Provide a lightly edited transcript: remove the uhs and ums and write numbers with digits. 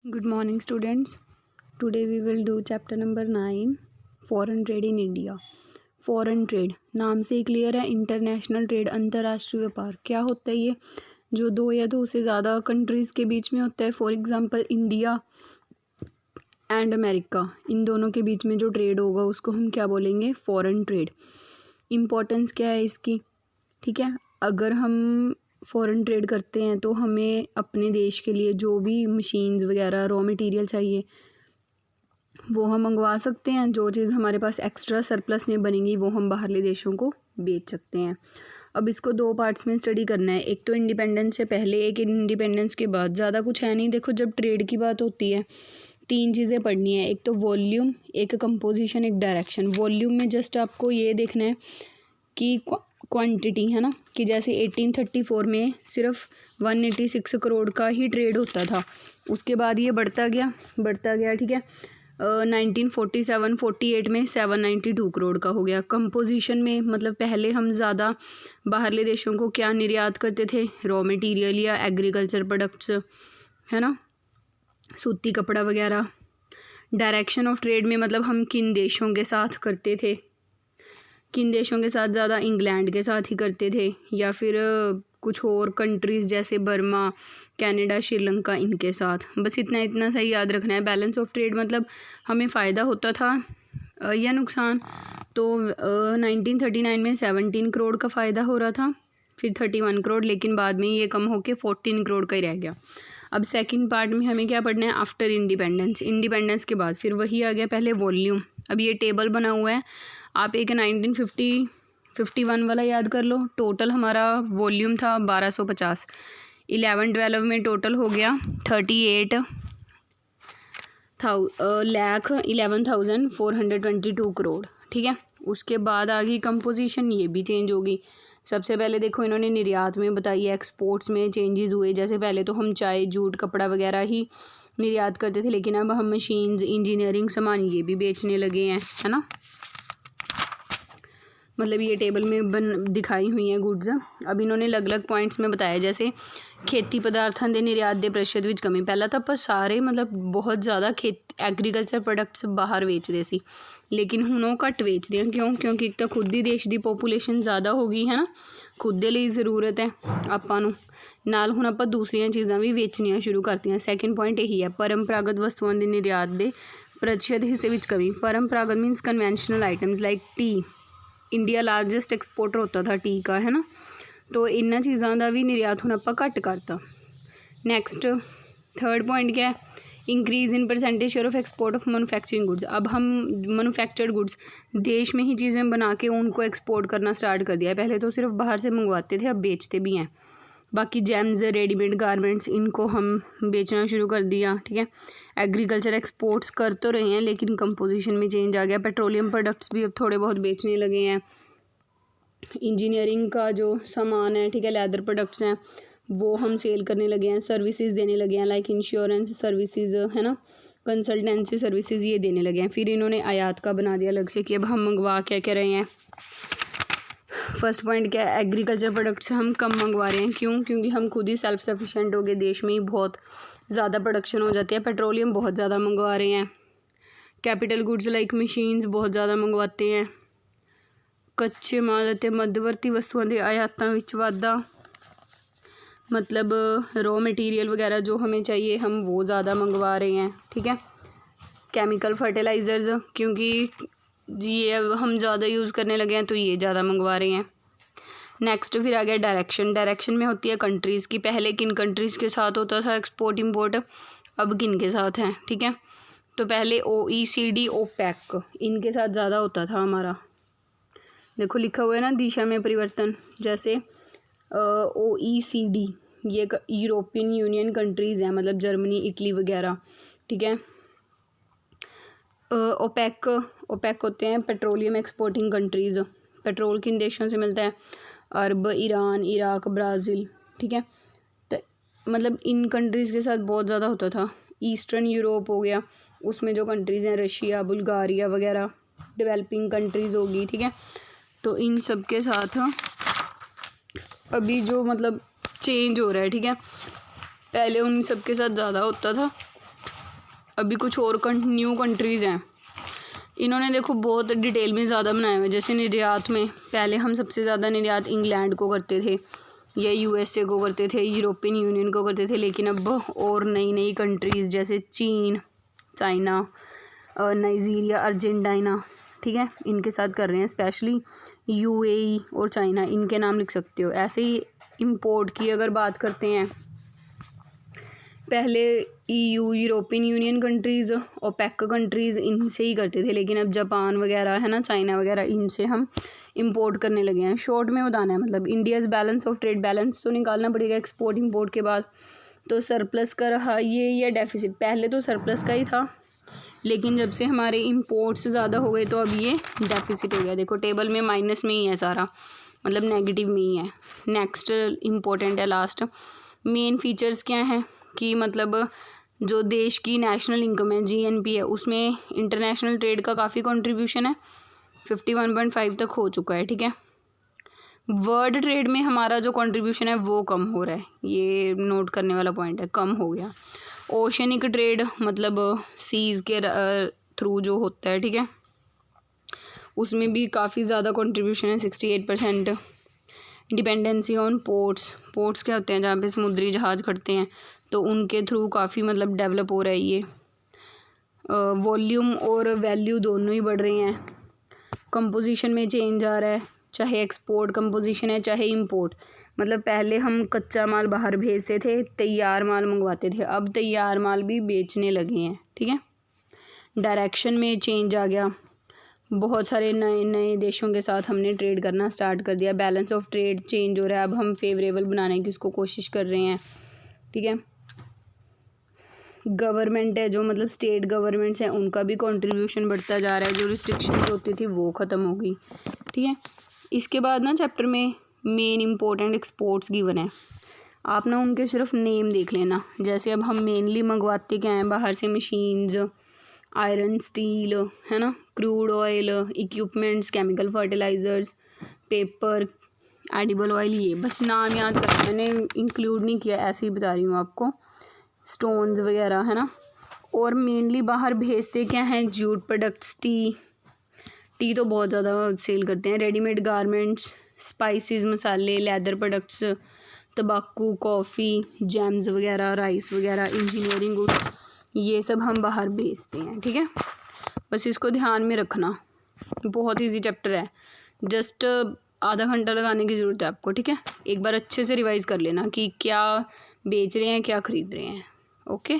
Good morning, students. Today we will do chapter number 9, Foreign Trade in India. Foreign Trade नाम से ही clear है, international trade, अंतर्राष्ट्रीय व्यापार। क्या होता है ये? जो दो या दो से ज़्यादा कंट्रीज़ के बीच में होता है। For example India and America, इन दोनों के बीच में जो ट्रेड होगा उसको हम क्या बोलेंगे? Foreign trade. इम्पोर्टेंस क्या है इसकी? ठीक है, अगर हम फ़ॉरेन ट्रेड करते हैं तो हमें अपने देश के लिए जो भी मशीन्स वगैरह रॉ मटेरियल चाहिए वो हम मंगवा सकते हैं। जो चीज़ हमारे पास एक्स्ट्रा सरप्लस में बनेंगी वो हम बाहरले देशों को बेच सकते हैं। अब इसको दो पार्ट्स में स्टडी करना है, एक तो इंडिपेंडेंस से पहले, एक इंडिपेंडेंस के बाद। ज़्यादा कुछ है नहीं। देखो, जब ट्रेड की बात होती है तीन चीज़ें पढ़नी है, एक तो वॉल्यूम, एक कंपोजिशन, एक डायरेक्शन। वॉल्यूम में जस्ट आपको ये देखना है कि क्वांटिटी है ना, कि जैसे 1834 में सिर्फ 186 करोड़ का ही ट्रेड होता था। उसके बाद ये बढ़ता गया, ठीक है। 1947-48 में 792 करोड़ का हो गया। कंपोजिशन में मतलब पहले हम ज़्यादा बाहरले देशों को क्या निर्यात करते थे? रॉ मटेरियल या एग्रीकल्चर प्रोडक्ट्स, है ना, सूती कपड़ा वगैरह। डायरेक्शन ऑफ ट्रेड में मतलब हम किन देशों के साथ करते थे? किन देशों के साथ? ज़्यादा इंग्लैंड के साथ ही करते थे, या फिर कुछ और कंट्रीज़ जैसे बर्मा, कनाडा, श्रीलंका, इनके साथ। बस इतना सही याद रखना है। बैलेंस ऑफ ट्रेड मतलब हमें फ़ायदा होता था या नुकसान। तो 1939 में 17 करोड़ का फ़ायदा हो रहा था, फिर 31 करोड़, लेकिन बाद में ये कम होकर 14 करोड़ का ही रह गया। अब सेकंड पार्ट में हमें क्या पढ़ना है? आफ्टर इंडिपेंडेंस, इंडिपेंडेंस के बाद फिर वही आ गया। पहले वॉल्यूम, अब ये टेबल बना हुआ है, आप एक 1951 वाला याद कर लो। टोटल हमारा वॉल्यूम था 1250। 11-12 में टोटल हो गया 38,11,422 करोड़, ठीक है। उसके बाद आ गई कंपोजिशन, ये भी चेंज होगी। सबसे पहले देखो, इन्होंने निर्यात में बताई है, एक्सपोर्ट्स में चेंजेस हुए। जैसे पहले तो हम चाय, जूट, कपड़ा वगैरह ही निर्यात करते थे, लेकिन अब हम मशीन्स, इंजीनियरिंग सामान ये भी बेचने लगे हैं, है ना। मतलब ये टेबल में दिखाई हुई हैं गुड्स। अब इन्होंने अलग अलग पॉइंट्स में बताया, जैसे खेती पदार्थां दे निर्यात दे प्रतिशत विच कमी। पहला तो आप सारे मतलब बहुत ज़्यादा एग्रीकल्चर प्रोडक्ट्स बाहर वेचते सी, लेकिन हुण वो घट वेचते हैं। क्यों? क्योंकि एक तो खुद ही देश की पॉपूलेशन ज़्यादा हो गई है ना, खुद दे लिए ज़रूरत है आपां नूं, नाल हुण आपां दूसरियां चीज़ां भी वेचनियां शुरू करतीआं। सैकेंड पॉइंट यही है, परंपरागत वस्तुओं के निर्यात के प्रतिशत हिस्से विच कमी। परंपरागत मीनस conventional items like T. India largest exporter होता था टी का, है ना, तो इन्होंने चीज़ों का भी निर्यात हुण आपां घट करता। नैक्सट थर्ड पॉइंट क्या है? Increase in percentage share of export of manufacturing goods. अब हम मैन्युफैक्चर्ड गुड्स देश में ही चीज़ें बना के उनको एक्सपोर्ट करना स्टार्ट कर दिया है। पहले तो सिर्फ बाहर से मंगवाते थे, अब बेचते भी हैं। बाकी जेम्स, रेडीमेड गारमेंट्स, इनको हम बेचना शुरू कर दिया, ठीक है। एग्रीकल्चर एक्सपोर्ट्स कर तो रहे हैं, लेकिन कंपोजिशन में चेंज आ गया। पेट्रोलियम प्रोडक्ट्स भी अब थोड़े बहुत बेचने लगे हैं। इंजीनियरिंग का जो सामान है, ठीक है, लेदर प्रोडक्ट्स हैं, वो हम सेल करने लगे हैं। सर्विसेज देने लगे हैं, लाइक इंश्योरेंस सर्विसेज, है ना, कंसल्टेंसी सर्विसेज, ये देने लगे हैं। फिर इन्होंने आयात का बना दिया अलग से कि अब हम मंगवा क्या रहे हैं। फर्स्ट पॉइंट क्या है? एग्रीकल्चर प्रोडक्ट्स हम कम मंगवा रहे हैं। क्यों? क्योंकि हम खुद ही सेल्फ सफिशिएंट हो गए, देश में ही बहुत ज़्यादा प्रोडक्शन हो जाती है। पेट्रोलियम बहुत ज़्यादा मंगवा रहे हैं। कैपिटल गुड्स लाइक मशीन्स बहुत ज़्यादा मंगवाते हैं। कच्चे माल ਅਤੇ मध्यवर्ती वस्तुओं के आयातों ਵਿੱਚ वाधा, मतलब रॉ मटीरियल वगैरह जो हमें चाहिए हम वो ज़्यादा मंगवा रहे हैं, ठीक है। केमिकल फर्टिलाइज़र्स, क्योंकि ये अब हम ज़्यादा यूज़ करने लगे हैं तो ये ज़्यादा मंगवा रहे हैं। नेक्स्ट फिर आ गया डायरेक्शन। डायरेक्शन में होती है कंट्रीज़ की। पहले किन कंट्रीज़ के साथ होता था एक्सपोर्ट इम्पोर्ट, अब किन के साथ है, ठीक है। तो पहले OECD, ओपेक, इनके साथ ज़्यादा होता था हमारा। देखो लिखा हुआ है ना, दिशा में परिवर्तन। जैसे OECD ये यूरोपियन यूनियन कंट्रीज़ हैं, मतलब जर्मनी, इटली वगैरह, ठीक है। ओपेक होते हैं पेट्रोलियम एक्सपोर्टिंग कंट्रीज़। पेट्रोल किन देशों से मिलता है? अरब, ईरान, इराक, ब्राज़ील, ठीक है। तो मतलब इन कंट्रीज़ के साथ बहुत ज़्यादा होता था। ईस्टर्न यूरोप हो गया, उसमें जो कंट्रीज़ हैं रशिया, बुल्गारिया वगैरह, डेवलपिंग कंट्रीज़ होगी, ठीक है। तो इन सब के साथ अभी जो मतलब चेंज हो रहा है, ठीक है, पहले उन सब के साथ ज़्यादा होता था, अभी कुछ और न्यू कंट्रीज़ हैं, इन्होंने देखो बहुत डिटेल में ज़्यादा बनाया हुआ है। जैसे निर्यात में पहले हम सबसे ज़्यादा निर्यात इंग्लैंड को करते थे या यूएसए को करते थे, यूरोपियन यूनियन को करते थे, लेकिन अब और नई नई कंट्रीज़ जैसे चीन, चाइना, नाइजीरिया, अर्जेंटीना, ठीक है, इनके साथ कर रहे हैं। स्पेशली यूएई और चाइना, इनके नाम लिख सकते हो। ऐसे ही इंपोर्ट की अगर बात करते हैं, पहले EU, European Union countries, OPEC countries, इनसे ही करते थे, लेकिन अब जापान वगैरह है ना, चाइना वगैरह, इनसे हम इंपोर्ट करने लगे हैं। शॉर्ट में बताना है, मतलब India's balance of trade, balance तो निकालना पड़ेगा एक्सपोर्ट इंपोर्ट के बाद। तो सरप्लस का रहा ये या डेफिसिट, पहले तो सरप्लस का ही था, लेकिन जब से हमारे इंपोर्ट्स ज़्यादा हो गए तो अब ये डेफिसिट हो गया। देखो टेबल में माइनस में ही है सारा, मतलब नेगेटिव में ही है। नेक्स्ट इम्पोर्टेंट है लास्ट, मेन फीचर्स क्या हैं कि मतलब जो देश की नेशनल इनकम है, जीएनपी है, उसमें इंटरनेशनल ट्रेड का काफ़ी कंट्रीब्यूशन है, 51.5 तक हो चुका है, ठीक है। वर्ल्ड ट्रेड में हमारा जो कंट्रीब्यूशन है वो कम हो रहा है, ये नोट करने वाला पॉइंट है, कम हो गया। ओशनिक ट्रेड मतलब सीज़ के थ्रू जो होता है, ठीक है, उसमें भी काफ़ी ज़्यादा कंट्रीब्यूशन है, 68%। डिपेंडेंसी ऑन पोर्ट्स, पोर्ट्स क्या होते हैं, जहाँ पे समुद्री जहाज़ खड़ते हैं, तो उनके थ्रू काफ़ी मतलब डेवलप हो रहा है ये। वॉल्यूम और वैल्यू दोनों ही बढ़ रहे हैं। कंपोजिशन में चेंज आ रहा है, चाहे एक्सपोर्ट कंपोजिशन है चाहे इंपोर्ट, मतलब पहले हम कच्चा माल बाहर भेजते थे, तैयार माल मंगवाते थे, अब तैयार माल भी बेचने लगे हैं, ठीक है। डायरेक्शन में चेंज आ गया, बहुत सारे नए नए देशों के साथ हमने ट्रेड करना स्टार्ट कर दिया। बैलेंस ऑफ ट्रेड चेंज हो रहा है, अब हम फेवरेबल बनाने की उसको कोशिश कर रहे हैं, ठीक है। गवर्नमेंट है जो, मतलब स्टेट गवर्नमेंट्स हैं, उनका भी कंट्रीब्यूशन बढ़ता जा रहा है, जो रिस्ट्रिक्शंस होती थी वो ख़त्म हो गई, ठीक है। इसके बाद ना चैप्टर में मेन इंपोर्टेंट एक्सपोर्ट्स गिवन है, आप ना उनके सिर्फ नेम देख लेना। जैसे अब हम मेनली मंगवाते क्या हैं बाहर से, मशीन्स, आयरन, स्टील, है ना, crude oil, equipments, chemical fertilisers, paper, edible oil, ये बस नाम याद करना, मैंने इंक्लूड नहीं किया, ऐसे ही बता रही हूँ आपको। स्टोन्स वगैरह, है ना। और मेनली बाहर भेजते क्या हैं, जूट प्रोडक्ट्स, टी तो बहुत ज़्यादा सेल करते हैं, रेडीमेड गारमेंट्स, स्पाइसेस, मसाले, लेदर प्रोडक्ट्स, तंबाकू, कॉफ़ी, जैम्स वगैरह, राइस वगैरह, इंजीनियरिंग गुड्स, ये सब हम बाहर भेजते हैं, ठीक है। बस इसको ध्यान में रखना, बहुत ईजी चैप्टर है, जस्ट आधा घंटा लगाने की ज़रूरत है आपको, ठीक है। एक बार अच्छे से रिवाइज़ कर लेना कि क्या बेच रहे हैं, क्या ख़रीद रहे हैं, ओके।